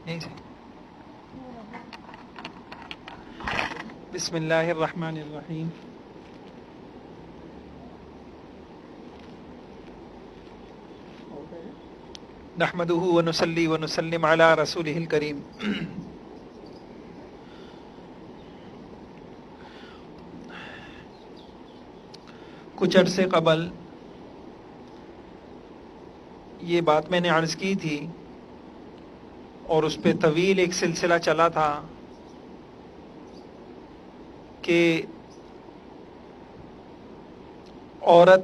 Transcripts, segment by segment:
یہیں سے بسم اللہ الرحمن الرحیم نحمدہ ونصلی ونسلم علی رسولہ الکریم. کچھ عرصے قبل یہ بات میں نے عرض کی تھی اور اس پہ طویل ایک سلسلہ چلا تھا کہ عورت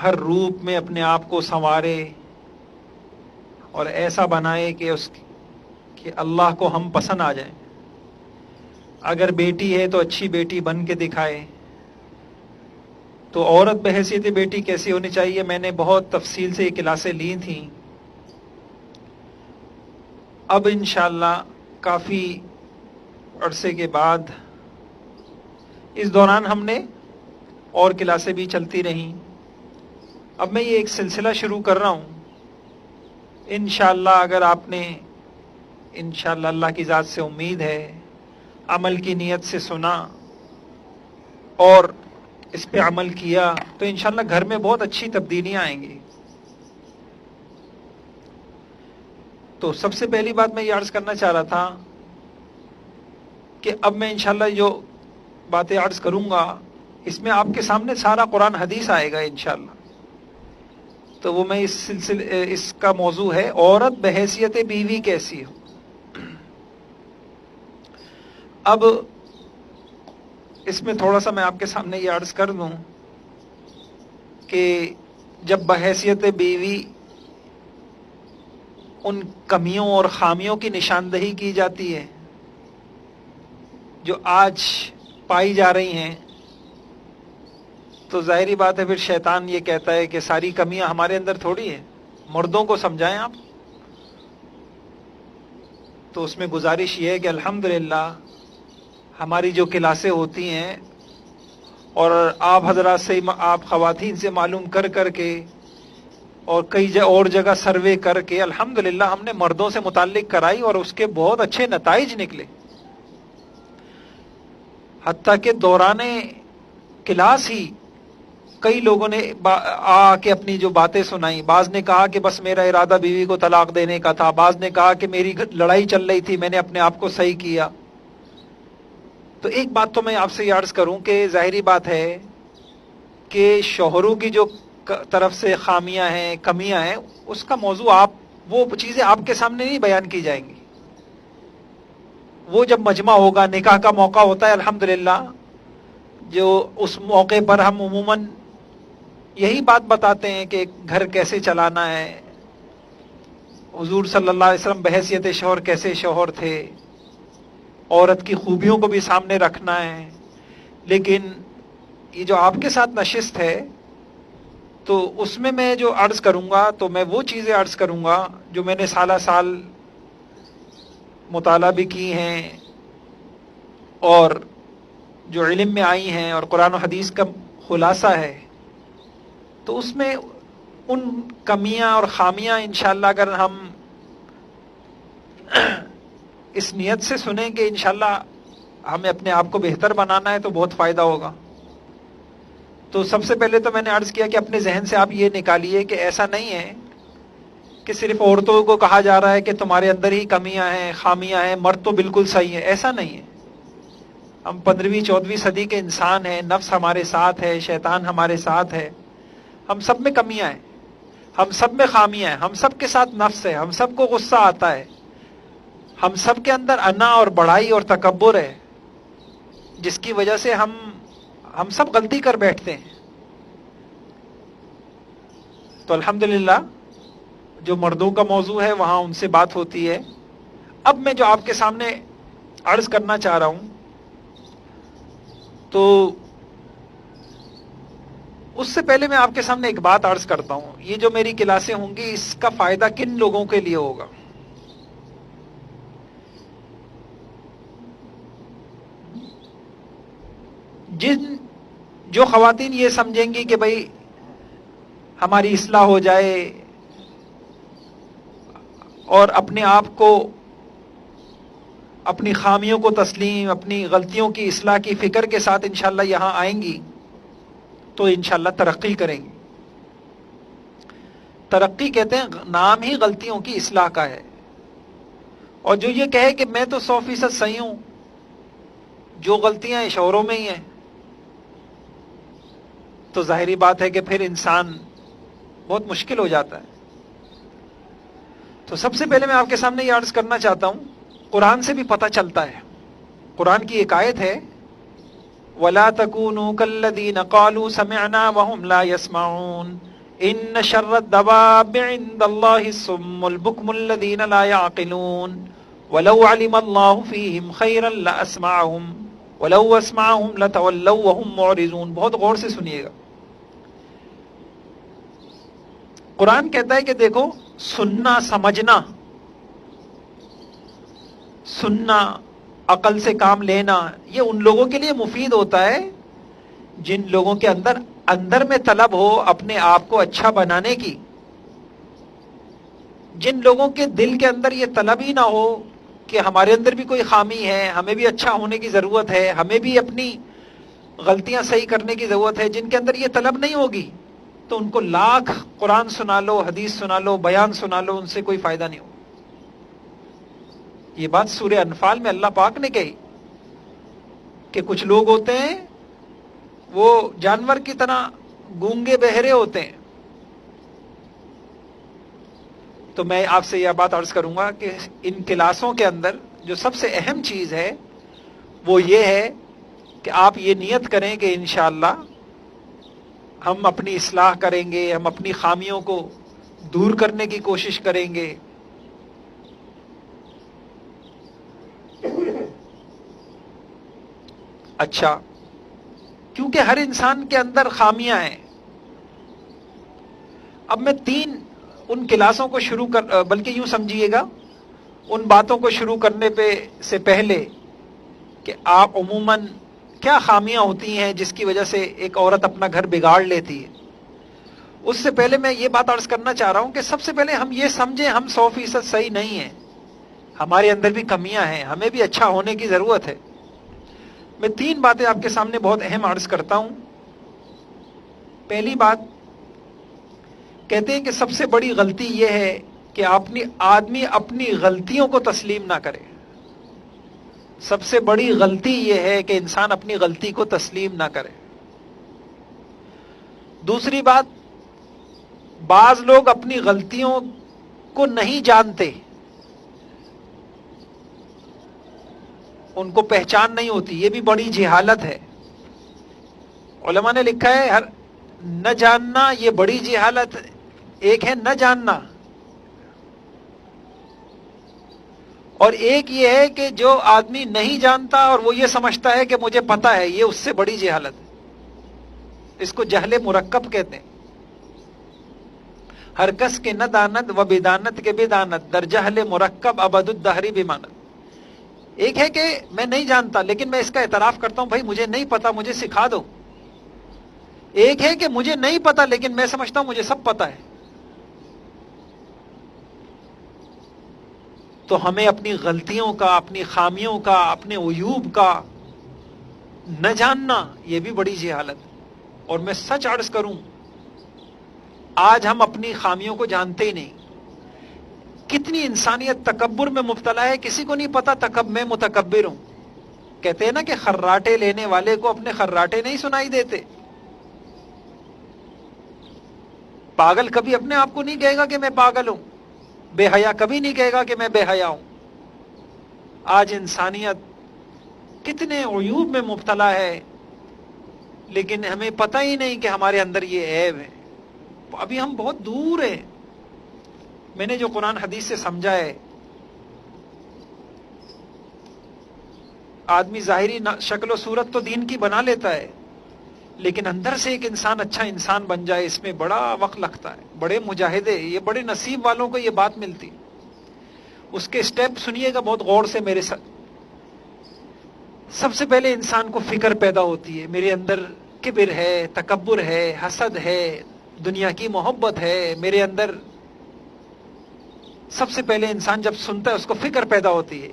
ہر روپ میں اپنے آپ کو سنوارے اور ایسا بنائے کہ اللہ کو ہم پسند آ جائیں. اگر بیٹی ہے تو اچھی بیٹی بن کے دکھائے. تو عورت بحیثیت بیٹی کیسی ہونی چاہیے میں نے بہت تفصیل سے یہ کلاسیں لی تھیں. اب انشاءاللہ کافی عرصے کے بعد اس دوران ہم نے اور کلاسیں بھی چلتی رہیں. اب میں یہ ایک سلسلہ شروع کر رہا ہوں. انشاءاللہ اگر آپ نے انشاءاللہ اللہ کی ذات سے امید ہے عمل کی نیت سے سنا اور اس پہ عمل کیا تو انشاءاللہ گھر میں بہت اچھی تبدیلیاں آئیں گی. تو سب سے پہلی بات میں یہ عرض کرنا چاہ رہا تھا کہ اب میں انشاءاللہ جو باتیں عرض کروں گا اس میں آپ کے سامنے سارا قرآن حدیث آئے گا انشاءاللہ. تو وہ میں اس کا موضوع ہے عورت بحیثیت بیوی کیسی ہو. اب اس میں تھوڑا سا میں آپ کے سامنے یہ عرض کر دوں کہ جب بحیثیت بیوی ان کمیوں اور خامیوں کی نشاندہی کی جاتی ہے جو آج پائی جا رہی ہیں تو ظاہری بات ہے پھر شیطان یہ کہتا ہے کہ ساری کمیاں ہمارے اندر تھوڑی ہیں, مردوں کو سمجھائیں آپ. تو اس میں گزارش یہ ہے کہ الحمدللہ ہماری جو کلاسیں ہوتی ہیں اور آپ حضرات سے آپ خواتین سے معلوم کر کے اور کئی اور جگہ سروے کر کے الحمدللہ ہم نے مردوں سے متعلق کرائی اور اس کے بہت اچھے نتائج نکلے. حتیٰ کہ دوران کلاس ہی کئی لوگوں نے آ کے اپنی جو باتیں سنائی. بعض نے کہا کہ بس میرا ارادہ بیوی کو طلاق دینے کا تھا, بعض نے کہا کہ میری لڑائی چل رہی تھی میں نے اپنے آپ کو صحیح کیا. تو ایک بات تو میں آپ سے یہ عرض کروں کہ ظاہری بات ہے کہ شوہروں کی جو طرف سے خامیاں ہیں کمیاں ہیں اس کا موضوع وہ چیزیں آپ کے سامنے نہیں بیان کی جائیں گی. وہ جب مجمع ہوگا نکاح کا موقع ہوتا ہے الحمدللہ جو اس موقع پر ہم عموماً یہی بات بتاتے ہیں کہ گھر کیسے چلانا ہے, حضور صلی اللہ علیہ وسلم بحیثیت شوہر کیسے شوہر تھے, عورت کی خوبیوں کو بھی سامنے رکھنا ہے. لیکن یہ جو آپ کے ساتھ نشست ہے تو اس میں جو عرض کروں گا تو میں وہ چیزیں عرض کروں گا جو میں نے سالہ سال مطالعہ بھی کی ہیں اور جو علم میں آئی ہیں اور قرآن و حدیث کا خلاصہ ہے. تو اس میں ان کمیاں اور خامیاں انشاءاللہ اگر ہم اس نیت سے سنیں کہ انشاءاللہ ہمیں اپنے آپ کو بہتر بنانا ہے تو بہت فائدہ ہوگا. تو سب سے پہلے تو میں نے عرض کیا کہ اپنے ذہن سے آپ یہ نکالیے کہ ایسا نہیں ہے کہ صرف عورتوں کو کہا جا رہا ہے کہ تمہارے اندر ہی کمیاں ہیں خامیاں ہیں, مرد تو بالکل صحیح ہے. ایسا نہیں ہے. ہم 15ویں 14ویں صدی کے انسان ہیں, نفس ہمارے ساتھ ہے, شیطان ہمارے ساتھ ہے, ہم سب میں کمیاں ہیں, ہم سب میں خامیاں ہیں, ہم سب کے ساتھ نفس ہے, ہم سب کو غصہ آتا ہے, ہم سب کے اندر انا اور بڑائی اور تکبر ہے جس کی وجہ سے ہم سب غلطی کر بیٹھتے ہیں. تو الحمدللہ جو مردوں کا موضوع ہے وہاں ان سے بات ہوتی ہے. اب میں جو آپ کے سامنے عرض کرنا چاہ رہا ہوں تو اس سے پہلے میں آپ کے سامنے ایک بات عرض کرتا ہوں. یہ جو میری کلاسیں ہوں گی اس کا فائدہ کن لوگوں کے لیے ہوگا؟ جو خواتین یہ سمجھیں گی کہ بھئی ہماری اصلاح ہو جائے اور اپنے آپ کو اپنی خامیوں کو تسلیم، اپنی غلطیوں کی اصلاح کی فکر کے ساتھ انشاءاللہ یہاں آئیں گی تو انشاءاللہ ترقی کریں گی۔ ترقی کہتے ہیں نام ہی غلطیوں کی اصلاح کا ہے، اور جو یہ کہے کہ میں تو 100% صحیح ہوں، جو غلطیاں شعوروں میں ہی ہیں، تو ظاہری بات ہے کہ پھر انسان بہت مشکل ہو جاتا ہے۔ تو سب سے پہلے میں آپ کے سامنے یہ عرض کرنا چاہتا ہوں، قرآن سے بھی پتہ چلتا ہے۔ قرآن کی ایک آیت ہے، وَلَا تَكُونُوا كَالَّذِينَ قَالُوا سَمِعْنَا وَهُمْ لَا يَسْمَعُونَ إِنَّ شَرَّ الدَّوَابِّ عِندَ اللَّهِ الصُّمُّ الْبُكْمُ الَّذِينَ لَا يَعْقِلُونَ وَلَوْ عَلِمَ اللَّهُ فِيهِمْ خَيْرًا لَأَسْمَعَهُمْ وَلَوْ أَسْمَعَهُمْ لَتَوَلَّوْا وَهُمْ مُعْرِضُونَ۔ بہت غور سے سنیے گا، قرآن کہتا ہے کہ دیکھو، سننا، سننا، عقل سے کام لینا، یہ ان لوگوں کے لیے مفید ہوتا ہے جن لوگوں کے اندر میں طلب ہو اپنے آپ کو اچھا بنانے کی، جن لوگوں کے دل کے اندر یہ طلب ہی نہ ہو کہ ہمارے اندر بھی کوئی خامی ہے، ہمیں بھی اچھا ہونے کی ضرورت ہے، ہمیں بھی اپنی غلطیاں صحیح کرنے کی ضرورت ہے، جن کے اندر یہ طلب نہیں ہوگی تو ان کو لاکھ قرآن سنا لو، حدیث سنا لو، بیان سنا لو، ان سے کوئی فائدہ نہیں ہوگا۔ یہ بات سورہ انفال میں اللہ پاک نے کہی کہ کچھ لوگ ہوتے ہیں وہ جانور کی طرح گونگے بہرے ہوتے ہیں۔ تو میں آپ سے یہ بات عرض کروں گا کہ ان کلاسوں کے اندر جو سب سے اہم چیز ہے وہ یہ ہے کہ آپ یہ نیت کریں کہ انشاءاللہ ہم اپنی اصلاح کریں گے، ہم اپنی خامیوں کو دور کرنے کی کوشش کریں گے۔ اچھا، کیونکہ ہر انسان کے اندر خامیاں ہیں۔ اب میں ان کلاسوں کو بلکہ یوں سمجھیے گا، ان باتوں کو شروع کرنے سے پہلے کہ آپ عموماً کیا خامیاں ہوتی ہیں جس کی وجہ سے ایک عورت اپنا گھر بگاڑ لیتی ہے، اس سے پہلے میں یہ بات عرض کرنا چاہ رہا ہوں کہ سب سے پہلے ہم یہ سمجھیں ہم 100% صحیح نہیں ہیں، ہمارے اندر بھی کمیاں ہیں، ہمیں بھی اچھا ہونے کی ضرورت ہے۔ میں 3 باتیں آپ کے سامنے بہت اہم عرض کرتا ہوں۔ پہلی بات، کہتے ہیں کہ سب سے بڑی غلطی یہ ہے کہ آدمی اپنی غلطیوں کو تسلیم نہ کرے۔ سب سے بڑی غلطی یہ ہے کہ انسان اپنی غلطی کو تسلیم نہ کرے۔ دوسری بات، بعض لوگ اپنی غلطیوں کو نہیں جانتے، ان کو پہچان نہیں ہوتی، یہ بھی بڑی جہالت ہے۔ علماء نے لکھا ہے نہ جاننا یہ بڑی جہالت، ایک ہے نہ جاننا، اور ایک یہ ہے کہ جو آدمی نہیں جانتا اور وہ یہ سمجھتا ہے کہ مجھے پتا ہے، یہ اس سے بڑی جہالت ہے۔ اس کو جہل مرکب کہتے ہیں۔ ہر کس کے نہ دانت و بدانت کے بدانت، در جہل مرکب ابد الدہری بمانت۔ ایک ہے کہ میں نہیں جانتا لیکن میں اس کا اعتراف کرتا ہوں، بھائی مجھے نہیں پتا، مجھے سکھا دو۔ ایک ہے کہ مجھے نہیں پتا لیکن میں سمجھتا ہوں مجھے سب پتا ہے۔ تو ہمیں اپنی غلطیوں کا، اپنی خامیوں کا، اپنے عیوب کا نہ جاننا یہ بھی بڑی جہالت ہے۔ اور میں سچ عرض کروں، آج ہم اپنی خامیوں کو جانتے ہی نہیں۔ کتنی انسانیت تکبر میں مبتلا ہے، کسی کو نہیں پتا میں متکبر ہوں۔ کہتے ہیں نا کہ خراٹے لینے والے کو اپنے خراٹے نہیں سنائی دیتے۔ پاگل کبھی اپنے آپ کو نہیں کہے گا کہ میں پاگل ہوں، بے حیا کبھی نہیں کہے گا کہ میں بے حیا ہوں۔ آج انسانیت کتنے عیوب میں مبتلا ہے لیکن ہمیں پتہ ہی نہیں کہ ہمارے اندر یہ عیب ہے۔ ابھی ہم بہت دور ہیں۔ میں نے جو قرآن حدیث سے سمجھا ہے، آدمی ظاہری شکل و صورت تو دین کی بنا لیتا ہے لیکن اندر سے ایک انسان اچھا انسان بن جائے، اس میں بڑا وقت لگتا ہے، بڑے مجاہدے، یہ بڑے نصیب والوں کو یہ بات ملتی۔ اس کے سٹیپ سنیے گا بہت غور سے میرے ساتھ۔ سب سے پہلے انسان کو فکر پیدا ہوتی ہے، میرے اندر کبر ہے، تکبر ہے، حسد ہے، دنیا کی محبت ہے میرے اندر۔ سب سے پہلے انسان جب سنتا ہے اس کو فکر پیدا ہوتی ہے۔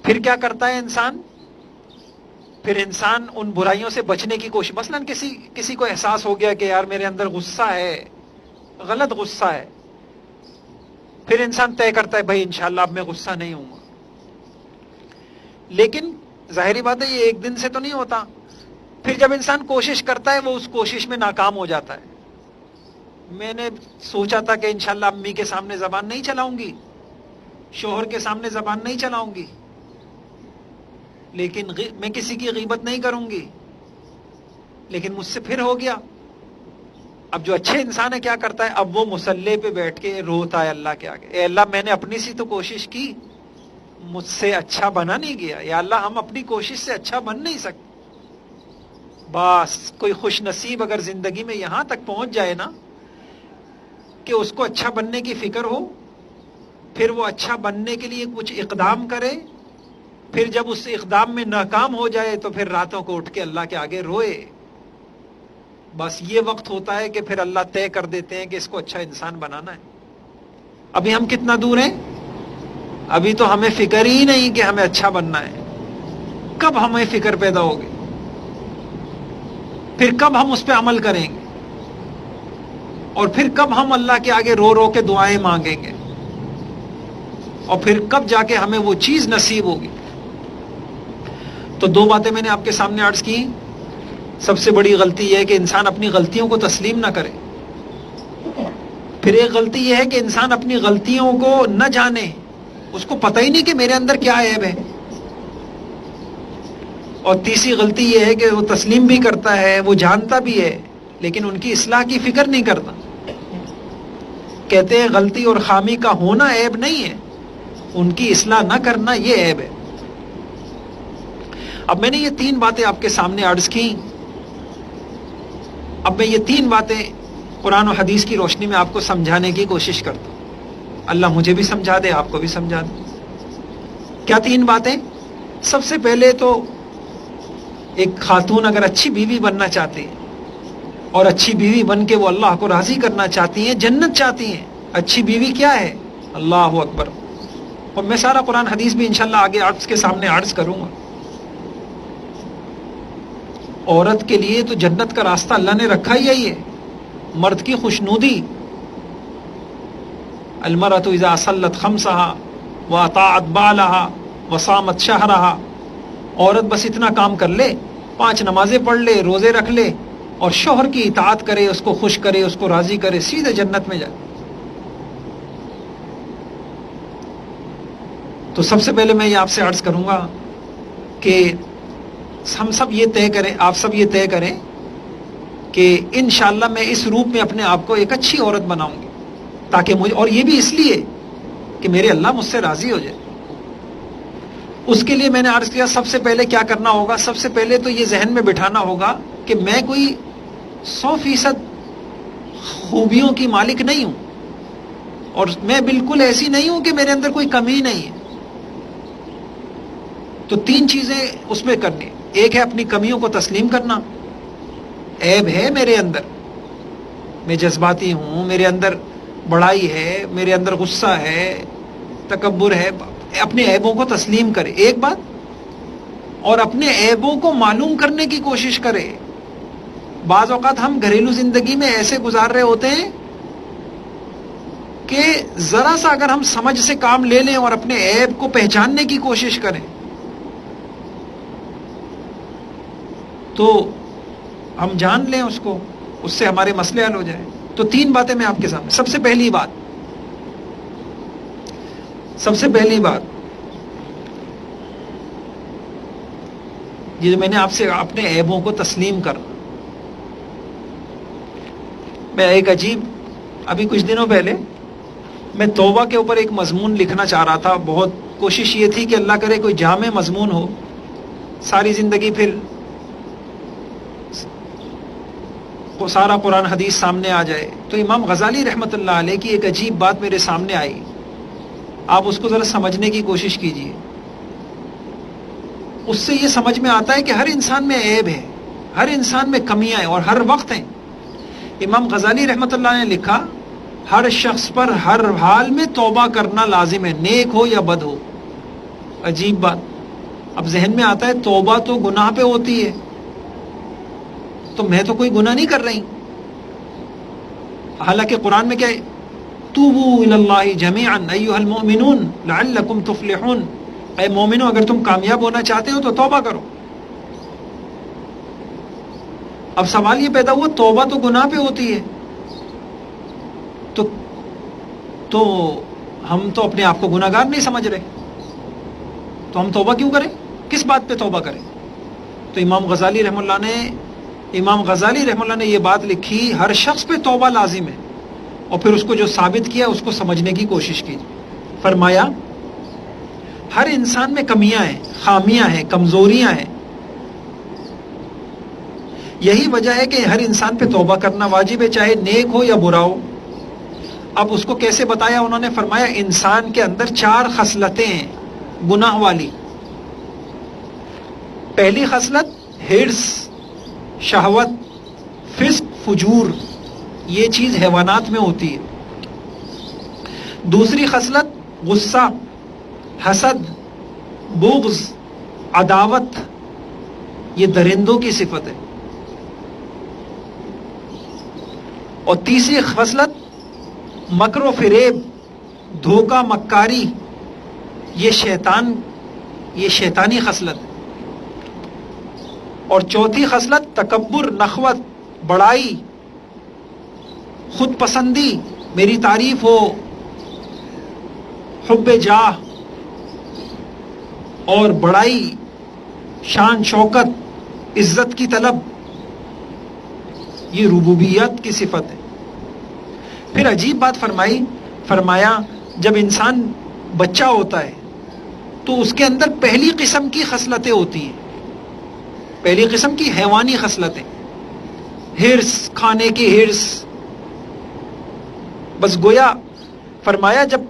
پھر کیا کرتا ہے انسان؟ پھر انسان ان برائیوں سے بچنے کی کوشش، مثلا کسی کو احساس ہو گیا کہ یار میرے اندر غصہ ہے، غلط غصہ ہے، پھر انسان طے کرتا ہے بھائی انشاءاللہ اب میں غصہ نہیں ہوں گا. لیکن ظاہری بات ہے یہ ایک دن سے تو نہیں ہوتا. پھر جب انسان کوشش کرتا ہے وہ اس کوشش میں ناکام ہو جاتا ہے. میں نے سوچا تھا کہ انشاءاللہ امی کے سامنے زبان نہیں چلاؤں گی، شوہر کے سامنے زبان نہیں چلاؤں گی، لیکن میں کسی کی غیبت نہیں کروں گی، لیکن مجھ سے پھر ہو گیا. اب جو اچھے انسان ہے کیا کرتا ہے؟ اب وہ مصلی پہ بیٹھ کے روتا ہے اللہ کے آگے، اے اللہ میں نے اپنی سی تو کوشش کی، مجھ سے اچھا بنا نہیں گیا، یا اللہ ہم اپنی کوشش سے اچھا بن نہیں سکتے. بس کوئی خوش نصیب اگر زندگی میں یہاں تک پہنچ جائے نا کہ اس کو اچھا بننے کی فکر ہو، پھر وہ اچھا بننے کے لیے کچھ اقدام کرے، پھر جب اس اقدام میں ناکام ہو جائے تو پھر راتوں کو اٹھ کے اللہ کے آگے روئے. بس یہ وقت ہوتا ہے کہ پھر اللہ طے کر دیتے ہیں کہ اس کو اچھا انسان بنانا ہے. ابھی ہم کتنا دور ہیں؟ ابھی تو ہمیں فکر ہی نہیں کہ ہمیں اچھا بننا ہے. کب ہمیں فکر پیدا ہوگی؟ پھر کب ہم اس پہ عمل کریں گے؟ اور پھر کب ہم اللہ کے آگے رو رو کے دعائیں مانگیں گے؟ اور پھر کب جا کے ہمیں وہ چیز نصیب ہوگی؟ تو دو باتیں میں نے آپ کے سامنے عرض کی. سب سے بڑی غلطی یہ ہے کہ انسان اپنی غلطیوں کو تسلیم نہ کرے. پھر ایک غلطی یہ ہے کہ انسان اپنی غلطیوں کو نہ جانے، اس کو پتہ ہی نہیں کہ میرے اندر کیا عیب ہے. اور تیسری غلطی یہ ہے کہ وہ تسلیم بھی کرتا ہے، وہ جانتا بھی ہے، لیکن ان کی اصلاح کی فکر نہیں کرتا. کہتے ہیں غلطی اور خامی کا ہونا عیب نہیں ہے، ان کی اصلاح نہ کرنا یہ عیب ہے. اب میں نے یہ تین باتیں آپ کے سامنے عرض کی. اب میں یہ تین باتیں قرآن و حدیث کی روشنی میں آپ کو سمجھانے کی کوشش کرتا ہوں. اللہ مجھے بھی سمجھا دے، آپ کو بھی سمجھا دے. کیا تین باتیں؟ سب سے پہلے تو ایک خاتون اگر اچھی بیوی بننا چاہتی ہے اور اچھی بیوی بن کے وہ اللہ کو راضی کرنا چاہتی ہیں، جنت چاہتی ہیں، اچھی بیوی کیا ہے؟ اللہ اکبر. اور میں سارا قرآن حدیث بھی انشاءاللہ آگے آپ کے سامنے عرض کروں گا. عورت کے لیے تو جنت کا راستہ اللہ نے رکھا ہی ہے. مرد کی خوشنودی، المرأة اذا صلت خمسها واطاعت بالها وصامت شهرها. عورت بس اتنا کام کر لے، 5 نمازیں پڑھ لے، روزے رکھ لے اور شوہر کی اطاعت کرے، اس کو خوش کرے، اس کو راضی کرے، سیدھے جنت میں جائے. تو سب سے پہلے میں یہ آپ سے عرض کروں گا کہ ہم سب یہ طے کریں، آپ سب یہ طے کریں کہ انشاءاللہ میں اس روپ میں اپنے آپ کو ایک اچھی عورت بناؤں گی، تاکہ مجھے، اور یہ بھی اس لیے کہ میرے اللہ مجھ سے راضی ہو جائے. اس کے لیے میں نے عرض کیا سب سے پہلے کیا کرنا ہوگا. سب سے پہلے تو یہ ذہن میں بٹھانا ہوگا کہ میں کوئی 100% خوبیوں کی مالک نہیں ہوں، اور میں بالکل ایسی نہیں ہوں کہ میرے اندر کوئی کمی نہیں ہے. تو 3 چیزیں اس میں کرنی. ایک ہے اپنی کمیوں کو تسلیم کرنا. عیب ہے میرے اندر، میں جذباتی ہوں، میرے اندر بڑائی ہے، میرے اندر غصہ ہے، تکبر ہے. اپنے عیبوں کو تسلیم کرے، ایک بات. اور اپنے عیبوں کو معلوم کرنے کی کوشش کرے. بعض اوقات ہم گھریلو زندگی میں ایسے گزار رہے ہوتے ہیں کہ ذرا سا اگر ہم سمجھ سے کام لے لیں اور اپنے عیب کو پہچاننے کی کوشش کریں تو ہم جان لیں اس کو، اس سے ہمارے مسئلے حل ہو جائیں. تو 3 باتیں میں آپ کے سامنے. سب سے پہلی بات یہ میں نے آپ سے اپنے عیبوں کو تسلیم کرنا. میں ایک عجیب، ابھی کچھ دنوں پہلے میں توبہ کے اوپر ایک مضمون لکھنا چاہ رہا تھا. بہت کوشش یہ تھی کہ اللہ کرے کوئی جامع مضمون ہو، ساری زندگی پھر سارا قرآن حدیث سامنے آ جائے. تو امام غزالی رحمۃ اللہ علیہ کی ایک عجیب بات میرے سامنے آئی. آپ اس کو ذرا سمجھنے کی کوشش کیجیے. اس سے یہ سمجھ میں آتا ہے کہ ہر انسان میں عیب ہے، ہر انسان میں کمیاں ہیں، اور ہر وقت ہیں. امام غزالی رحمۃ اللہ نے لکھا ہر شخص پر ہر حال میں توبہ کرنا لازم ہے، نیک ہو یا بد ہو. عجیب بات. اب ذہن میں آتا ہے توبہ تو گناہ پہ ہوتی ہے، تو میں تو کوئی گناہ نہیں کر رہی، حالانکہ قرآن میں کیا ہے، توبوا الی اللہ جمیعا ایھا المؤمنون لعلکم تفلحون، اے مومنو اگر تم کامیاب ہونا چاہتے ہو تو توبہ کرو۔ اب سوال یہ پیدا ہوا توبہ تو گناہ پہ ہوتی ہے، تو ہم تو اپنے آپ کو گناہ گار نہیں سمجھ رہے، تو ہم توبہ کیوں کریں، کس بات پہ توبہ کریں؟ تو امام غزالی رحمہ اللہ نے یہ بات لکھی، ہر شخص پہ توبہ لازم ہے، اور پھر اس کو جو ثابت کیا اس کو سمجھنے کی کوشش کی۔ فرمایا ہر انسان میں کمیاں ہیں، خامیاں ہیں، کمزوریاں ہیں، یہی وجہ ہے کہ ہر انسان پہ توبہ کرنا واجب ہے، چاہے نیک ہو یا برا ہو۔ اب اس کو کیسے بتایا انہوں نے؟ فرمایا انسان کے اندر 4 خصلتیں ہیں گناہ والی۔ پہلی خصلت حرص، شہوت، فسق، فجور، یہ چیز حیوانات میں ہوتی ہے۔ دوسری خصلت غصہ، حسد، بغض، عداوت، یہ درندوں کی صفت ہے۔ اور تیسری خصلت مکر و فریب، دھوکہ، مکاری، یہ شیطانی خصلت ہے۔ اور چوتھی خصلت تکبر، نخوت، بڑائی، خود پسندی، میری تعریف ہو، حب جاہ اور بڑائی، شان شوکت، عزت کی طلب، یہ ربوبیت کی صفت ہے۔ پھر عجیب بات فرمایا جب انسان بچہ ہوتا ہے تو اس کے اندر پہلی قسم کی خصلتیں ہوتی ہیں، پہلی قسم کی حیوانی خصلتیں، حرص، کھانے کی حرص، بس گویا فرمایا جب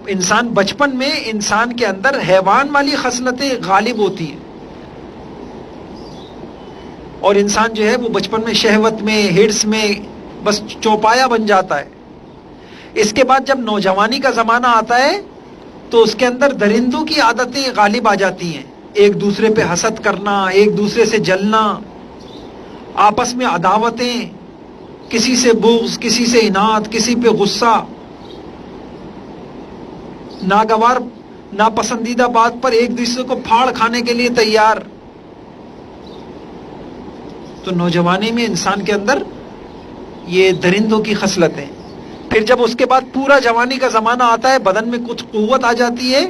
انسان بچپن میں انسان کے اندر حیوان والی خصلتیں غالب ہوتی ہیں، اور انسان جو ہے وہ بچپن میں شہوت میں، حرص میں بس چوپایا بن جاتا ہے۔ اس کے بعد جب نوجوانی کا زمانہ آتا ہے تو اس کے اندر درندوں کی عادتیں غالب آ جاتی ہیں، ایک دوسرے پہ حسد کرنا، ایک دوسرے سے جلنا، آپس میں عداوتیں، کسی سے بغض، کسی سے اناد، کسی پہ غصہ، ناگوار ناپسندیدہ بات پر ایک دوسرے کو پھاڑ کھانے کے لیے تیار۔ تو نوجوانی میں انسان کے اندر یہ درندوں کی خصلتیں، پھر جب اس کے بعد پورا جوانی کا زمانہ آتا ہے، بدن میں کچھ قوت آ جاتی ہے،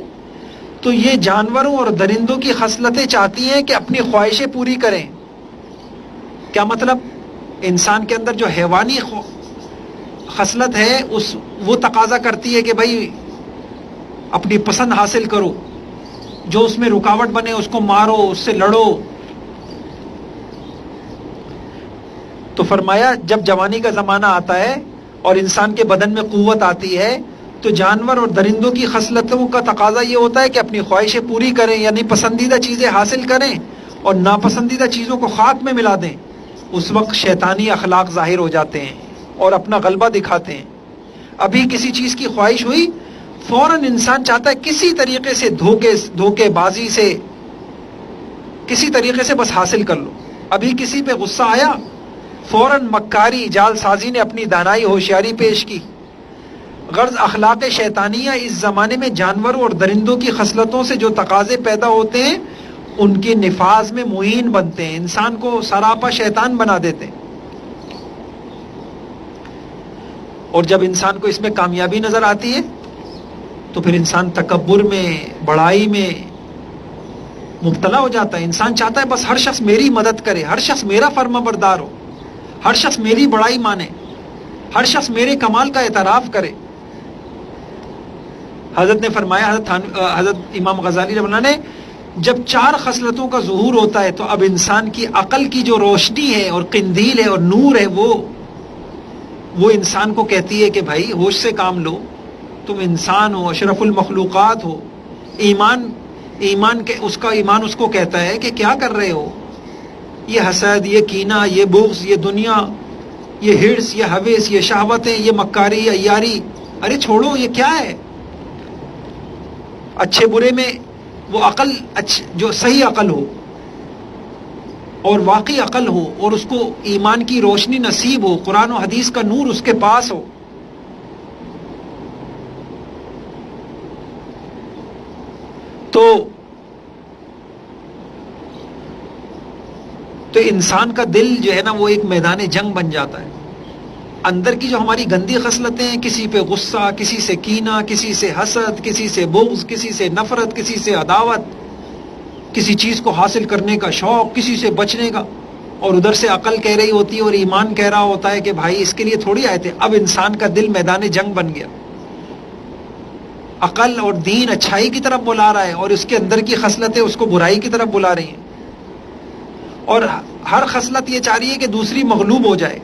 تو یہ جانوروں اور درندوں کی خصلتیں چاہتی ہیں کہ اپنی خواہشیں پوری کریں۔ کیا مطلب؟ انسان کے اندر جو حیوانی خصلت ہے وہ تقاضا کرتی ہے کہ بھائی اپنی پسند حاصل کرو، جو اس میں رکاوٹ بنے اس کو مارو، اس سے لڑو۔ تو فرمایا جب جوانی کا زمانہ آتا ہے اور انسان کے بدن میں قوت آتی ہے تو جانور اور درندوں کی خصلتوں کا تقاضا یہ ہوتا ہے کہ اپنی خواہشیں پوری کریں، یعنی پسندیدہ چیزیں حاصل کریں اور ناپسندیدہ چیزوں کو خاک میں ملا دیں۔ اس وقت شیطانی اخلاق ظاہر ہو جاتے ہیں اور اپنا غلبہ دکھاتے ہیں۔ ابھی کسی چیز کی خواہش ہوئی، فوراً انسان چاہتا ہے کسی طریقے سے دھوکے بازی سے، کسی طریقے سے بس حاصل کر لو۔ ابھی کسی پہ غصہ آیا، فوراً مکاری، جال سازی نے اپنی دانائی ہوشیاری پیش کی۔ غرض اخلاق شیطانیہ اس زمانے میں جانوروں اور درندوں کی خصلتوں سے جو تقاضے پیدا ہوتے ہیں ان کے نفاذ میں معین بنتے ہیں، انسان کو سراپا شیطان بنا دیتے ہیں۔ اور جب انسان کو اس میں کامیابی نظر آتی ہے تو پھر انسان تکبر میں، بڑائی میں مبتلا ہو جاتا ہے۔ انسان چاہتا ہے بس ہر شخص میری مدد کرے، ہر شخص میرا فرما بردار ہو، ہر شخص میری بڑائی مانے، ہر شخص میرے کمال کا اعتراف کرے۔ حضرت نے فرمایا، حضرت امام غزالی رحمہ اللہ نے، جب 4 خصلتوں کا ظہور ہوتا ہے تو اب انسان کی عقل کی جو روشنی ہے اور قندیل ہے اور نور ہے وہ انسان کو کہتی ہے کہ بھائی ہوش سے کام لو، تم انسان ہو، اشرف المخلوقات ہو۔ ایمان اس کو کہتا ہے کہ کیا کر رہے ہو، یہ حسد، یہ کینہ، یہ بغض، یہ دنیا، یہ حرص، یہ ہوس، یہ شہوتیں، یہ مکاری، یہ عیاری، ارے چھوڑو، یہ کیا ہے؟ اچھے برے میں وہ عقل جو صحیح عقل ہو اور واقعی عقل ہو اور اس کو ایمان کی روشنی نصیب ہو، قرآن و حدیث کا نور اس کے پاس ہو، تو انسان کا دل جو ہے نا وہ ایک میدان جنگ بن جاتا ہے. اندر کی جو ہماری گندی خصلتیں ہیں، کسی پہ غصہ، کسی سے کینہ، کسی سے حسد، کسی سے بغض، کسی سے نفرت، کسی سے عداوت، کسی چیز کو حاصل کرنے کا شوق، کسی سے بچنے کا، اور ادھر سے عقل کہہ رہی ہوتی ہے اور ایمان کہہ رہا ہوتا ہے کہ بھائی اس کے لیے تھوڑی آئے تھے. اب انسان کا دل میدان جنگ بن گیا. عقل اور دین اچھائی کی طرف بلا رہا ہے اور اس کے اندر کی خصلتیں اس کو برائی کی طرف بلا رہی ہیں، اور ہر خصلت یہ چاہ رہی ہے کہ دوسری مغلوب ہو جائے.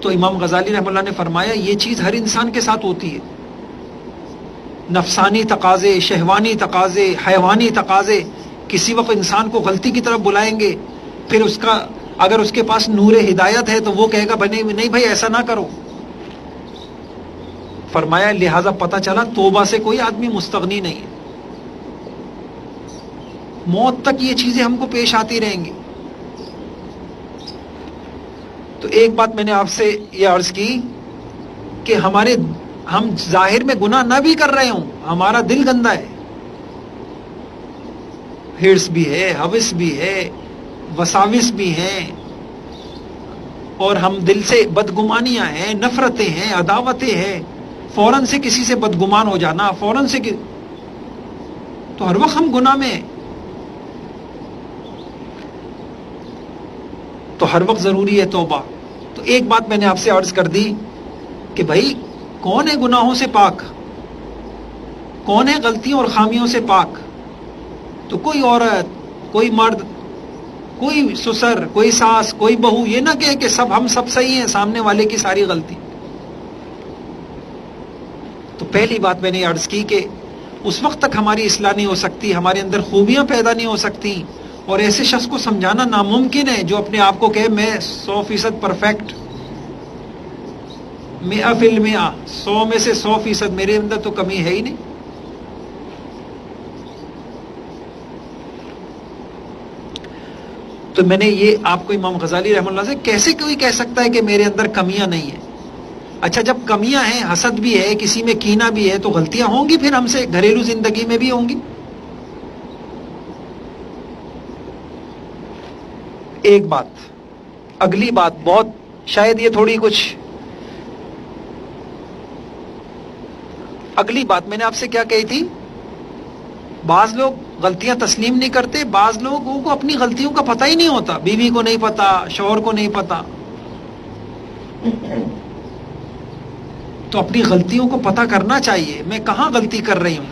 تو امام غزالی رحمہ اللہ نے فرمایا یہ چیز ہر انسان کے ساتھ ہوتی ہے. نفسانی تقاضے، شہوانی تقاضے، حیوانی تقاضے کسی وقت انسان کو غلطی کی طرف بلائیں گے. پھر اگر اس کے پاس نور ہدایت ہے تو وہ کہے گا نہیں بھائی ایسا نہ کرو. فرمایا لہذا پتہ چلا توبہ سے کوئی آدمی مستغنی نہیں ہے، موت تک یہ چیزیں ہم کو پیش آتی رہیں گی. تو ایک بات میں نے آپ سے یہ عرض کی کہ ہم ظاہر میں گناہ نہ بھی کر رہے ہوں، ہمارا دل گندا ہے، ہرس بھی ہے، ہوس بھی ہے، وساوس بھی ہیں، اور ہم دل سے بدگمانیاں ہیں، نفرتیں ہیں، عداوتیں ہیں، فوراً سے کسی سے بدگمان ہو جانا، فوراً سے تو ہر وقت ہم گناہ میں ہیں. تو ہر وقت ضروری ہے توبہ. تو ایک بات میں نے آپ سے عرض کر دی کہ بھائی کون ہے گناہوں سے پاک، کون ہے غلطیوں اور خامیوں سے پاک؟ تو کوئی عورت، کوئی مرد، کوئی سسر، کوئی ساس، کوئی بہو یہ نہ کہے کہ ہم سب صحیح ہیں، سامنے والے کی ساری غلطی. تو پہلی بات میں نے عرض کی کہ اس وقت تک ہماری اصلاح نہیں ہو سکتی، ہمارے اندر خوبیاں پیدا نہیں ہو سکتی. اور ایسے شخص کو سمجھانا ناممکن ہے جو اپنے آپ کو کہے میں 100% پرفیکٹ، 100%، 100 میں سے 100%، میرے اندر تو کمی ہے ہی نہیں. تو میں نے یہ آپ کو امام غزالی رحمہ اللہ سے کیسے کوئی کہہ سکتا ہے کہ میرے اندر کمیاں نہیں ہیں؟ اچھا جب کمیاں ہیں، حسد بھی ہے، کسی میں کینہ بھی ہے، تو غلطیاں ہوں گی پھر ہم سے، گھریلو زندگی میں بھی ہوں گی. ایک بات، اگلی بات بہت شاید یہ تھوڑی کچھ، اگلی بات میں نے آپ سے کیا کہی تھی؟ بعض لوگ غلطیاں تسلیم نہیں کرتے، بعض لوگوں کو اپنی غلطیوں کا پتہ ہی نہیں ہوتا، بیوی کو نہیں پتا، شوہر کو نہیں پتا. تو اپنی غلطیوں کو پتہ کرنا چاہیے، میں کہاں غلطی کر رہی ہوں.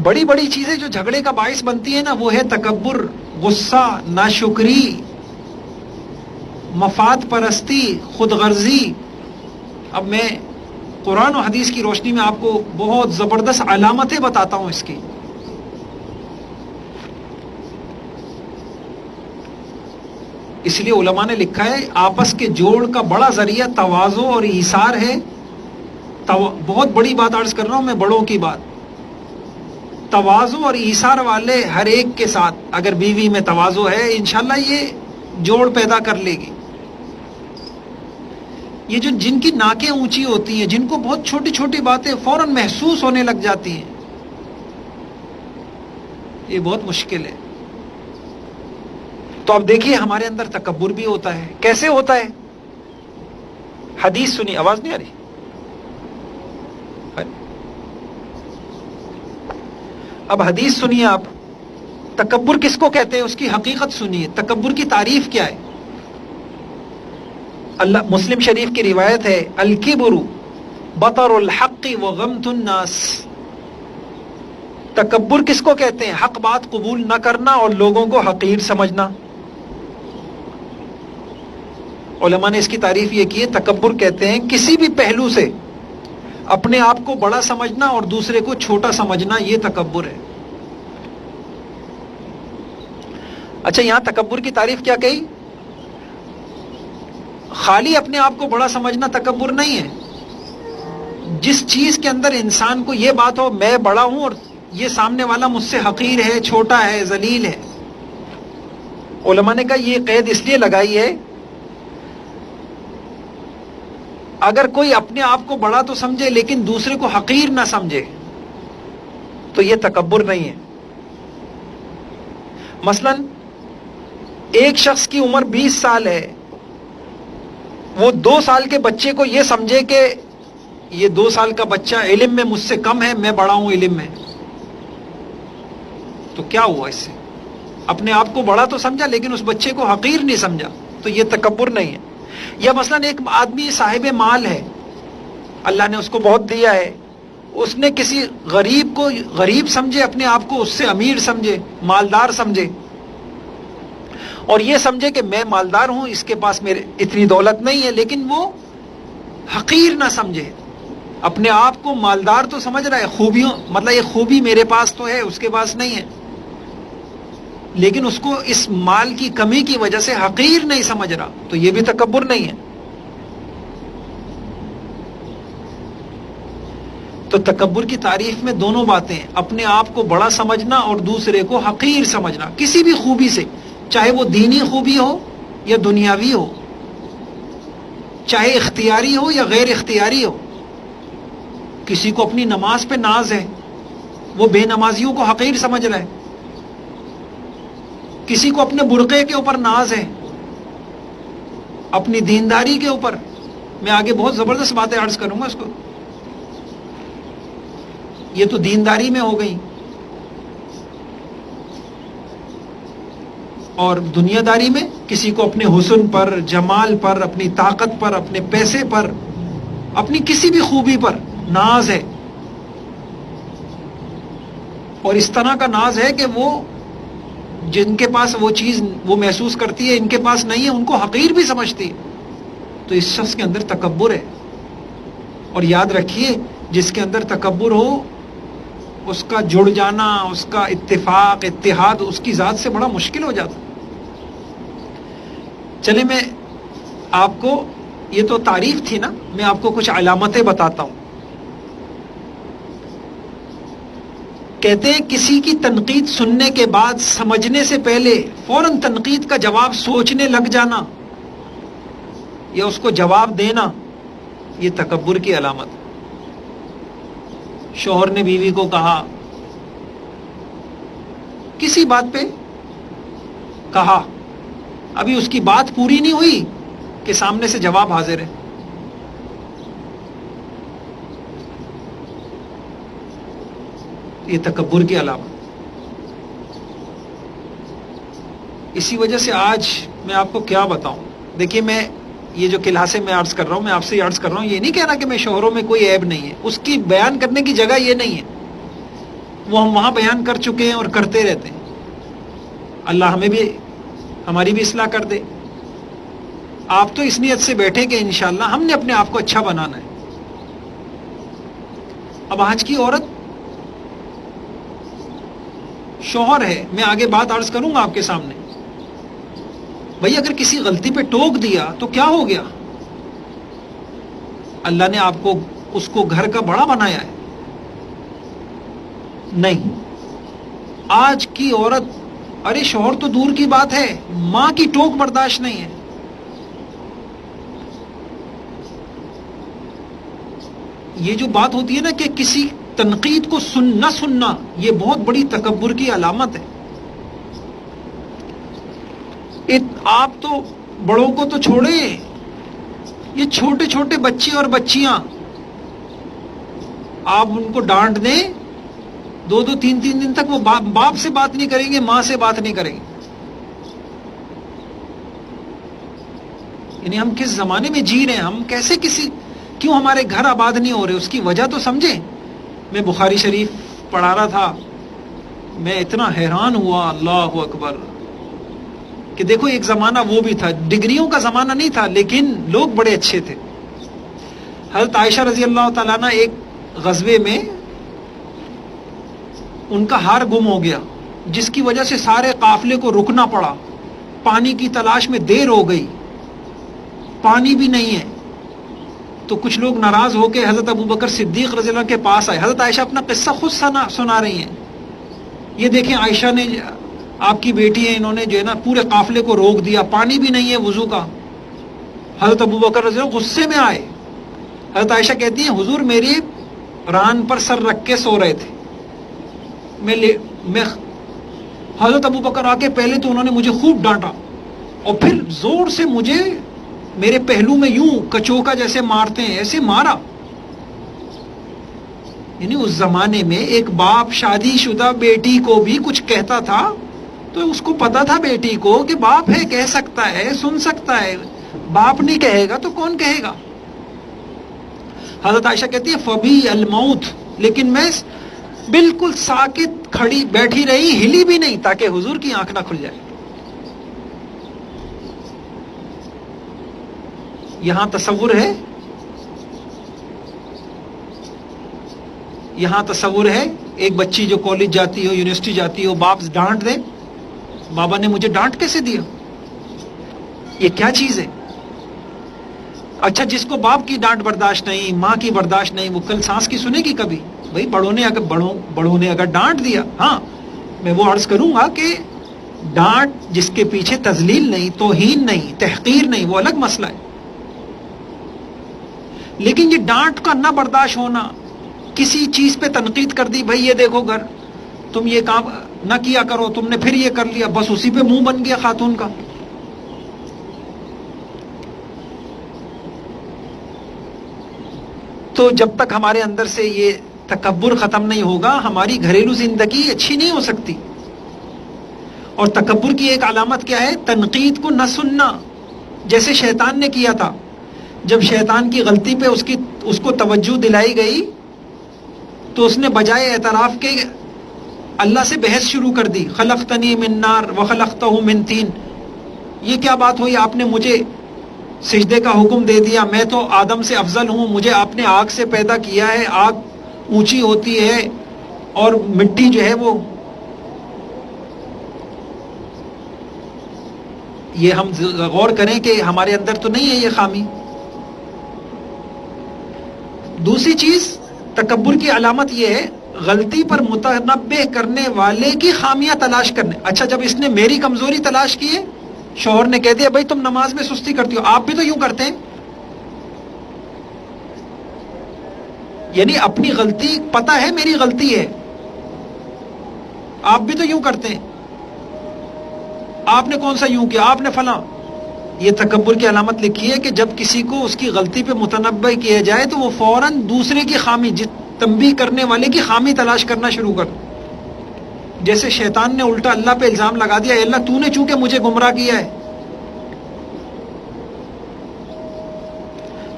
بڑی بڑی چیزیں جو جھگڑے کا باعث بنتی ہیں نا وہ ہے تکبر، غصہ، ناشکری، مفاد پرستی، خود غرضی. اب میں قرآن و حدیث کی روشنی میں آپ کو بہت زبردست علامتیں بتاتا ہوں اس کی. اس لیے علماء نے لکھا ہے آپس کے جوڑ کا بڑا ذریعہ تواضع اور ایثار ہے. بہت بڑی بات عرض کر رہا ہوں میں، بڑوں کی بات. تواضع اور ایثار والے ہر ایک کے ساتھ اگر بیوی میں تواضع ہے انشاءاللہ یہ جوڑ پیدا کر لے گی. یہ جن کی ناکیں اونچی ہوتی ہیں، جن کو بہت چھوٹی چھوٹی باتیں فوراً محسوس ہونے لگ جاتی ہیں، یہ بہت مشکل ہے. تو اب دیکھیے ہمارے اندر تکبر بھی ہوتا ہے. کیسے ہوتا ہے؟ حدیث سنی، آواز نہیں آ رہی؟ اب حدیث سنیے آپ، تکبر کس کو کہتے ہیں اس کی حقیقت سنیے. تکبر کی تعریف کیا ہے؟ اللہ مسلم شریف کی روایت ہے الکبر بطر الحق وغمط الناس. تکبر کس کو کہتے ہیں؟ حق بات قبول نہ کرنا اور لوگوں کو حقیر سمجھنا. علماء نے اس کی تعریف یہ کی ہے، تکبر کہتے ہیں کسی بھی پہلو سے اپنے آپ کو بڑا سمجھنا اور دوسرے کو چھوٹا سمجھنا، یہ تکبر ہے. اچھا یہاں تکبر کی تعریف کیا کہی؟ خالی اپنے آپ کو بڑا سمجھنا تکبر نہیں ہے، جس چیز کے اندر انسان کو یہ بات ہو میں بڑا ہوں اور یہ سامنے والا مجھ سے حقیر ہے، چھوٹا ہے، ذلیل ہے، علماء نے کہا یہ قید اس لیے لگائی ہے اگر کوئی اپنے آپ کو بڑا تو سمجھے لیکن دوسرے کو حقیر نہ سمجھے تو یہ تکبر نہیں ہے۔ مثلا ایک شخص کی عمر 20 سال ہے، وہ 2 سال کے بچے کو یہ سمجھے کہ یہ 2 سال کا بچہ علم میں مجھ سے کم ہے، میں بڑا ہوں علم میں، تو کیا ہوا اس سے؟ اپنے آپ کو بڑا تو سمجھا لیکن اس بچے کو حقیر نہیں سمجھا، تو یہ تکبر نہیں ہے۔ یا مثلا ایک آدمی صاحب مال ہے، اللہ نے اس کو بہت دیا ہے، اس نے کسی غریب کو غریب سمجھے، اپنے آپ کو اس سے امیر سمجھے، مالدار سمجھے، اور یہ سمجھے کہ میں مالدار ہوں، اس کے پاس میرے اتنی دولت نہیں ہے، لیکن وہ حقیر نہ سمجھے، اپنے آپ کو مالدار تو سمجھ رہا ہے، خوبیوں مطلب یہ خوبی میرے پاس تو ہے اس کے پاس نہیں ہے، لیکن اس کو اس مال کی کمی کی وجہ سے حقیر نہیں سمجھ رہا، تو یہ بھی تکبر نہیں ہے۔ تو تکبر کی تعریف میں دونوں باتیں، اپنے آپ کو بڑا سمجھنا اور دوسرے کو حقیر سمجھنا کسی بھی خوبی سے، چاہے وہ دینی خوبی ہو یا دنیاوی ہو، چاہے اختیاری ہو یا غیر اختیاری ہو۔ کسی کو اپنی نماز پہ ناز ہے، وہ بے نمازیوں کو حقیر سمجھ رہا ہے، کسی کو اپنے برقعے کے اوپر ناز ہے، اپنی دینداری کے اوپر، میں آگے بہت زبردست باتیں عرض کروں گا اس کو، یہ تو دینداری میں ہو گئی، اور دنیا داری میں کسی کو اپنے حسن پر، جمال پر، اپنی طاقت پر، اپنے پیسے پر، اپنی کسی بھی خوبی پر ناز ہے، اور اس طرح کا ناز ہے کہ وہ جن کے پاس وہ چیز وہ محسوس کرتی ہے ان کے پاس نہیں ہے، ان کو حقیر بھی سمجھتی ہے، تو اس شخص کے اندر تکبر ہے۔ اور یاد رکھیے جس کے اندر تکبر ہو اس کا جڑ جانا، اس کا اتفاق اتحاد اس کی ذات سے بڑا مشکل ہو جاتا۔ چلے میں آپ کو، یہ تو تعریف تھی نا، میں آپ کو کچھ علامتیں بتاتا ہوں۔ کہتے ہیں کسی کی تنقید سننے کے بعد سمجھنے سے پہلے فوراً تنقید کا جواب سوچنے لگ جانا یا اس کو جواب دینا، یہ تکبر کی علامت ہے۔ شوہر نے بیوی کو کہا، کسی بات پہ کہا، ابھی اس کی بات پوری نہیں ہوئی کہ سامنے سے جواب حاضر ہے۔ یہ تکبر کی علامت۔ اسی وجہ سے آج میں آپ کو کیا بتاؤں، دیکھیے میں یہ جو کلاسیں میں عرض کر رہا ہوں، میں آپ سے عرض کر رہا ہوں، یہ نہیں کہہ رہا کہ میں شوہروں میں کوئی عیب نہیں ہے، اس کی بیان کرنے کی جگہ یہ نہیں ہے، وہ ہم وہاں بیان کر چکے ہیں اور کرتے رہتے ہیں، اللہ ہمیں بھی ہماری بھی اصلاح کر دے۔ آپ تو اس نیت سے بیٹھے کہ انشاءاللہ ہم نے اپنے آپ کو اچھا بنانا ہے۔ اب آج کی عورت، شوہر ہے، میں آگے بات عرض کروں گا آپ کے سامنے، بھئی اگر کسی غلطی پہ ٹوک دیا تو کیا ہو گیا؟ اللہ نے آپ کو اس کو گھر کا بڑا بنایا ہے؟ نہیں۔ آج کی عورت، ارے شوہر تو دور کی بات ہے، ماں کی ٹوک برداشت نہیں ہے۔ یہ جو بات ہوتی ہے نا کہ کسی تنقید کو نہ سننا، یہ بہت بڑی تکبر کی علامت ہے۔ آپ تو بڑوں کو تو چھوڑیں، یہ چھوٹے چھوٹے بچے اور بچیاں، آپ ان کو ڈانٹ دیں، 2-3 دن تک وہ باپ سے بات نہیں کریں گے، ماں سے بات نہیں کریں گے۔ یعنی ہم کس زمانے میں جی رہے ہیں، ہم کیسے کیوں ہمارے گھر آباد نہیں ہو رہے، اس کی وجہ تو سمجھیں۔ میں بخاری شریف پڑھا رہا تھا، میں اتنا حیران ہوا، اللہ اکبر، کہ دیکھو ایک زمانہ وہ بھی تھا، ڈگریوں کا زمانہ نہیں تھا لیکن لوگ بڑے اچھے تھے۔ حضرت عائشہ رضی اللہ تعالیٰ عنہ ایک غزوے میں ان کا ہار گم ہو گیا، جس کی وجہ سے سارے قافلے کو رکنا پڑا، پانی کی تلاش میں دیر ہو گئی، پانی بھی نہیں ہے، تو کچھ لوگ ناراض ہو کے حضرت ابوبکر صدیق رضی اللہ عنہ کے پاس آئے. حضرت عائشہ اپنا قصہ خود سنا رہی ہیں. یہ دیکھیں عائشہ نے، آپ کی بیٹی ہے، انہوں نے جو ہے نا پورے قافلے کو روک دیا، پانی بھی نہیں ہے وضو کا. حضرت ابوبکر رضی اللہ عنہ غصے میں آئے. حضرت عائشہ کہتی ہیں حضور میری ران پر سر رکھ کے سو رہے تھے، میں حضرت ابوبکر آ کے پہلے تو انہوں نے مجھے خوب ڈانٹا اور پھر زور سے مجھے میرے پہلو میں یوں کچوکا جیسے مارتے ہیں ایسے مارا. یعنی اس زمانے میں ایک باپ شادی شدہ بیٹی کو بھی کچھ کہتا تھا تو اس کو پتا تھا بیٹی کو کہ باپ ہے، کہہ سکتا ہے، سن سکتا ہے. باپ نہیں کہے گا تو کون کہے گا. حضرت عائشہ کہتی ہے فبی الموت، لیکن میں بالکل ساکت کھڑی بیٹھی رہی، ہلی بھی نہیں تاکہ حضور کی آنکھ نہ کھل جائے. یہاں تصور ہے، یہاں تصور ہے ایک بچی جو کالج جاتی ہو، یونیورسٹی جاتی ہو، باپ ڈانٹ دے، بابا نے مجھے ڈانٹ کیسے دیا، یہ کیا چیز ہے. اچھا جس کو باپ کی ڈانٹ برداشت نہیں، ماں کی برداشت نہیں، وہ کل سانس کی سنے گی کبھی؟ بھائی بڑوں نے اگر ڈانٹ دیا، ہاں میں وہ عرض کروں گا کہ ڈانٹ جس کے پیچھے تذلیل نہیں، توہین نہیں، تحقیر نہیں، وہ الگ مسئلہ ہے. لیکن یہ ڈانٹ کا نہ برداشت ہونا، کسی چیز پہ تنقید کر دی، بھائی یہ دیکھو گھر تم یہ کام نہ کیا کرو، تم نے پھر یہ کر لیا، بس اسی پہ منہ بن گیا خاتون کا. تو جب تک ہمارے اندر سے یہ تکبر ختم نہیں ہوگا ہماری گھریلو زندگی اچھی نہیں ہو سکتی. اور تکبر کی ایک علامت کیا ہے؟ تنقید کو نہ سننا، جیسے شیطان نے کیا تھا. جب شیطان کی غلطی پہ اس کو توجہ دلائی گئی تو اس نے بجائے اعتراف کے اللہ سے بحث شروع کر دی. خلقتنی من نار وخلقتہ من طین، یہ کیا بات ہوئی؟ آپ نے مجھے سجدے کا حکم دے دیا، میں تو آدم سے افضل ہوں، مجھے آپ نے آگ سے پیدا کیا ہے، آگ اونچی ہوتی ہے اور مٹی جو ہے وہ. یہ ہم غور کریں کہ ہمارے اندر تو نہیں ہے یہ خامی. دوسری چیز تکبر کی علامت یہ ہے غلطی پر متنبہ کرنے والے کی خامیاں تلاش کرنے. اچھا جب اس نے میری کمزوری تلاش کی ہے، شوہر نے کہہ دیا بھائی تم نماز میں سستی کرتی ہو، آپ بھی تو یوں کرتے ہیں. یعنی اپنی غلطی پتہ ہے میری غلطی ہے، آپ بھی تو یوں کرتے ہیں، آپ نے کون سا یوں کیا، آپ نے فلاں. یہ تکبر کی علامت لکھی ہے کہ جب کسی کو اس کی غلطی پہ متنبہ کیا جائے تو وہ فوراً دوسرے کی خامی، تنبیہ کرنے والے کی خامی تلاش کرنا شروع کر. جیسے شیطان نے الٹا اللہ پہ الزام لگا دیا، اے اللہ تو نے چونکہ مجھے گمراہ کیا ہے.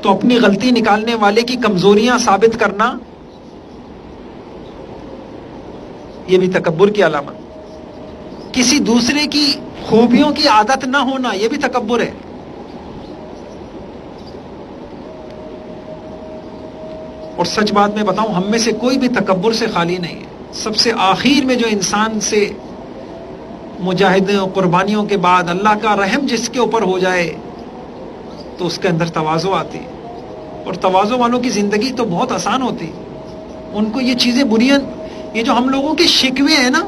تو اپنی غلطی نکالنے والے کی کمزوریاں ثابت کرنا یہ بھی تکبر کی علامت. کسی دوسرے کی خوبیوں کی عادت نہ ہونا یہ بھی تکبر ہے. اور سچ بات میں بتاؤں ہم میں سے کوئی بھی تکبر سے خالی نہیں ہے. سب سے آخر میں جو انسان سے مجاہدوں اور قربانیوں کے بعد اللہ کا رحم جس کے اوپر ہو جائے تو اس کے اندر تواضع آتی ہے. اور تواضع والوں کی زندگی تو بہت آسان ہوتی ہے. ان کو یہ چیزیں یہ جو ہم لوگوں کے شکوے ہیں نا،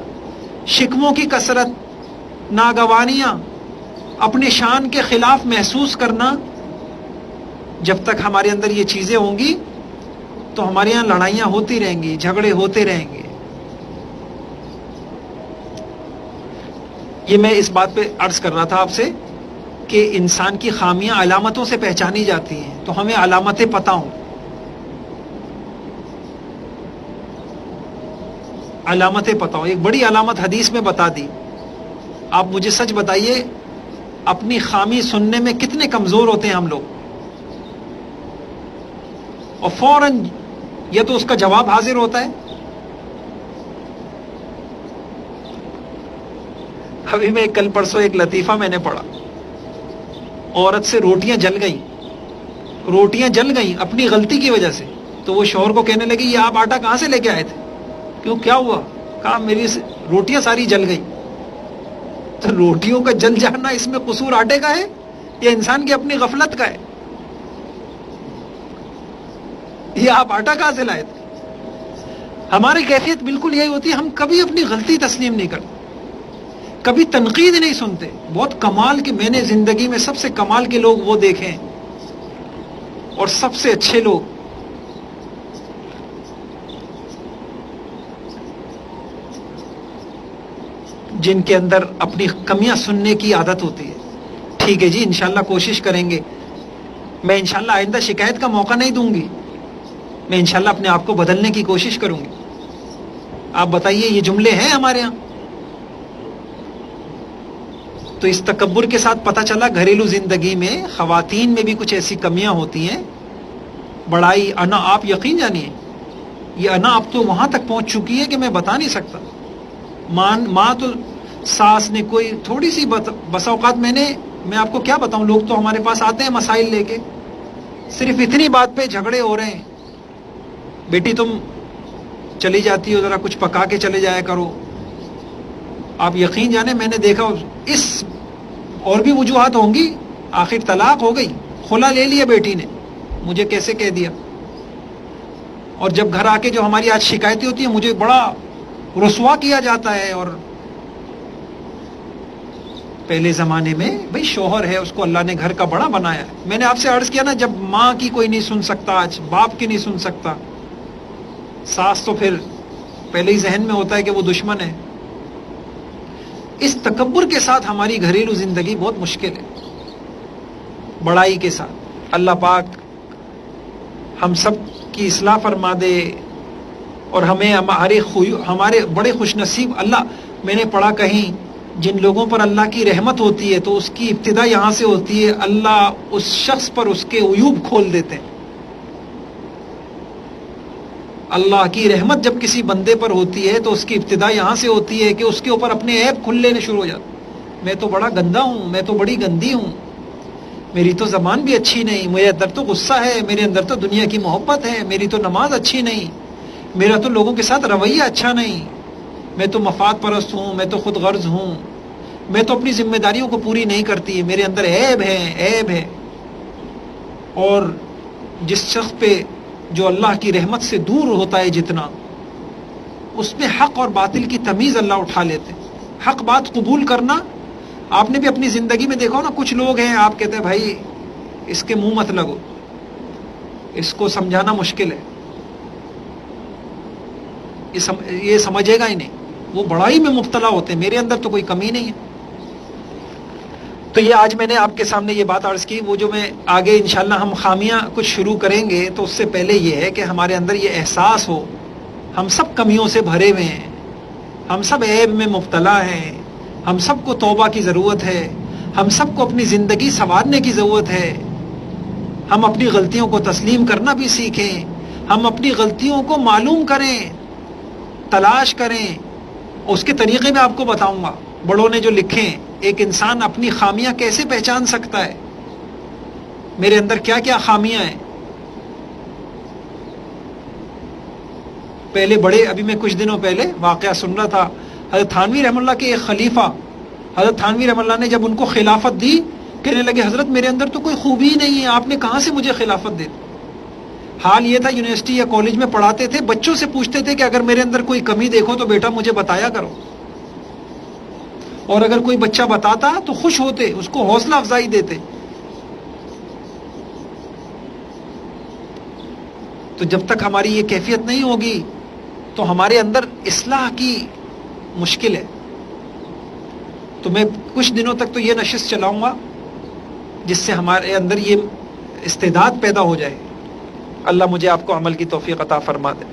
شکووں کی کثرت، ناگوانیاں، اپنے شان کے خلاف محسوس کرنا، جب تک ہمارے اندر یہ چیزیں ہوں گی تو ہمارے یہاں لڑائیاں ہوتی رہیں گی، جھگڑے ہوتے رہیں گے. یہ میں اس بات پہ عرض کر رہا تھا آپ سے کہ انسان کی خامیاں علامتوں سے پہچانی جاتی ہیں، تو ہمیں علامتیں پتہ ہوں. علامتیں پتہ ہوں. ایک بڑی علامت حدیث میں بتا دی. آپ مجھے سچ بتائیے اپنی خامی سننے میں کتنے کمزور ہوتے ہیں ہم لوگ، اور فوراً یا تو اس کا جواب حاضر ہوتا ہے. ابھی میں کل پرسوں ایک لطیفہ میں نے پڑھا، عورت سے روٹیاں جل گئیں اپنی غلطی کی وجہ سے. تو وہ شوہر کو کہنے لگی یہ آپ آٹا کہاں سے لے کے آئے تھے؟ کیوں کیا ہوا؟ کہا میری روٹیاں ساری جل گئی. تو روٹیوں کا جل جانا اس میں قصور آٹے کا ہے یا انسان کی اپنی غفلت کا ہے؟ یہ آپ آٹا کہاں سے لائے تھے؟ ہماری کیفیت بالکل یہی ہوتی ہے، ہم کبھی اپنی غلطی تسلیم نہیں کرتے، کبھی تنقید نہیں سنتے. بہت کمال کے، میں نے زندگی میں سب سے کمال کے لوگ وہ دیکھے ہیں، اور سب سے اچھے لوگ جن کے اندر اپنی کمیاں سننے کی عادت ہوتی ہے. ٹھیک ہے جی، انشاءاللہ کوشش کریں گے. میں انشاءاللہ آئندہ شکایت کا موقع نہیں دوں گی، میں انشاءاللہ اپنے آپ کو بدلنے کی کوشش کروں گی. آپ بتائیے، یہ جملے ہیں ہمارے ہاں؟ تو اس تکبر کے ساتھ پتہ چلا گھریلو زندگی میں خواتین میں بھی کچھ ایسی کمیاں ہوتی ہیں. بڑائی، انا، آپ یقین جانیے یہ انا اب تو وہاں تک پہنچ چکی ہے کہ میں بتا نہیں سکتا. ماں تو ساس نے کوئی تھوڑی سی بسا اوقات میں آپ کو کیا بتاؤں، لوگ تو ہمارے پاس آتے ہیں مسائل لے کے، صرف اتنی بات پہ جھگڑے ہو رہے ہیں. بیٹی تم چلی جاتی ہو، ذرا کچھ پکا کے چلے جایا کرو. آپ یقین جانے میں نے دیکھا، اس اور بھی وجوہات ہوں گی، آخر طلاق ہو گئی، خلا لے لیا بیٹی نے، مجھے کیسے کہہ دیا. اور جب گھر آ کے جو ہماری آج شکایتیں ہوتی ہیں، مجھے بڑا رسوا کیا جاتا ہے. اور پہلے زمانے میں بھئی شوہر ہے، اس کو اللہ نے گھر کا بڑا بنایا ہے. میں نے آپ سے عرض کیا نا، جب ماں کی کوئی نہیں سن سکتا، آج باپ کی نہیں سن سکتا، ساس تو پھر پہلے ہی ذہن میں ہوتا ہے کہ وہ دشمن ہے. اس تکبر کے ساتھ ہماری گھریلو زندگی بہت مشکل ہے، بڑائی کے ساتھ. اللہ پاک ہم سب کی اصلاح فرما دے، اور ہمیں ہمارے بڑے خوش نصیب. اللہ، میں نے پڑھا کہیں، جن لوگوں پر اللہ کی رحمت ہوتی ہے تو اس کی ابتدا یہاں سے ہوتی ہے، اللہ اس شخص پر اس کے عیوب کھول دیتے ہیں. اللہ کی رحمت جب کسی بندے پر ہوتی ہے تو اس کی ابتدا یہاں سے ہوتی ہے کہ اس کے اوپر اپنے عیب کھلنے شروع ہو جاتے. میں تو بڑا گندا ہوں، میں تو بڑی گندی ہوں، میری تو زبان بھی اچھی نہیں، میرے اندر تو غصہ ہے، میرے اندر تو دنیا کی محبت ہے، میری تو نماز اچھی نہیں، میرا تو لوگوں کے ساتھ رویہ اچھا نہیں، میں تو مفاد پرست ہوں، میں تو خود غرض ہوں، میں تو اپنی ذمہ داریوں کو پوری نہیں کرتی، میرے اندر عیب ہے. اور جس شخص پہ جو اللہ کی رحمت سے دور ہوتا ہے جتنا، اس میں حق اور باطل کی تمیز اللہ اٹھا لیتے. حق بات قبول کرنا، آپ نے بھی اپنی زندگی میں دیکھا ہو نا، کچھ لوگ ہیں آپ کہتے ہیں بھائی اس کے منہ مت لگو، اس کو سمجھانا مشکل ہے، یہ سمجھے گا ہی نہیں، وہ بڑائی میں مبتلا ہوتے ہیں، میرے اندر تو کوئی کمی نہیں ہے. تو یہ آج میں نے آپ کے سامنے یہ بات عرض کی. وہ جو میں آگے انشاءاللہ ہم خامیاں کچھ شروع کریں گے، تو اس سے پہلے یہ ہے کہ ہمارے اندر یہ احساس ہو، ہم سب کمیوں سے بھرے ہوئے ہیں، ہم سب عیب میں مبتلا ہیں، ہم سب کو توبہ کی ضرورت ہے، ہم سب کو اپنی زندگی سنوارنے کی ضرورت ہے. ہم اپنی غلطیوں کو تسلیم کرنا بھی سیکھیں، ہم اپنی غلطیوں کو معلوم کریں، تلاش کریں. اس کے طریقے میں آپ کو بتاؤں گا، بڑوں نے جو لکھیں، ایک انسان اپنی خامیاں کیسے پہچان سکتا ہے، میرے اندر کیا کیا خامیاں ہیں. پہلے بڑے، ابھی میں کچھ دنوں پہلے واقعہ سن رہا تھا، حضرت تھانوی رحمہ اللہ کے ایک خلیفہ، حضرت تھانوی رحمہ اللہ نے جب ان کو خلافت دی، کہنے لگے حضرت میرے اندر تو کوئی خوبی ہی نہیں ہے، آپ نے کہاں سے مجھے خلافت دی. حال یہ تھا، یونیورسٹی یا کالج میں پڑھاتے تھے، بچوں سے پوچھتے تھے کہ اگر میرے اندر کوئی کمی دیکھو تو بیٹا مجھے بتایا کرو، اور اگر کوئی بچہ بتاتا تو خوش ہوتے، اس کو حوصلہ افزائی دیتے. تو جب تک ہماری یہ کیفیت نہیں ہوگی تو ہمارے اندر اصلاح کی مشکل ہے. تو میں کچھ دنوں تک تو یہ نشست چلاؤں گا جس سے ہمارے اندر یہ استعداد پیدا ہو جائے. اللہ مجھے آپ کو عمل کی توفیق عطا فرما دے.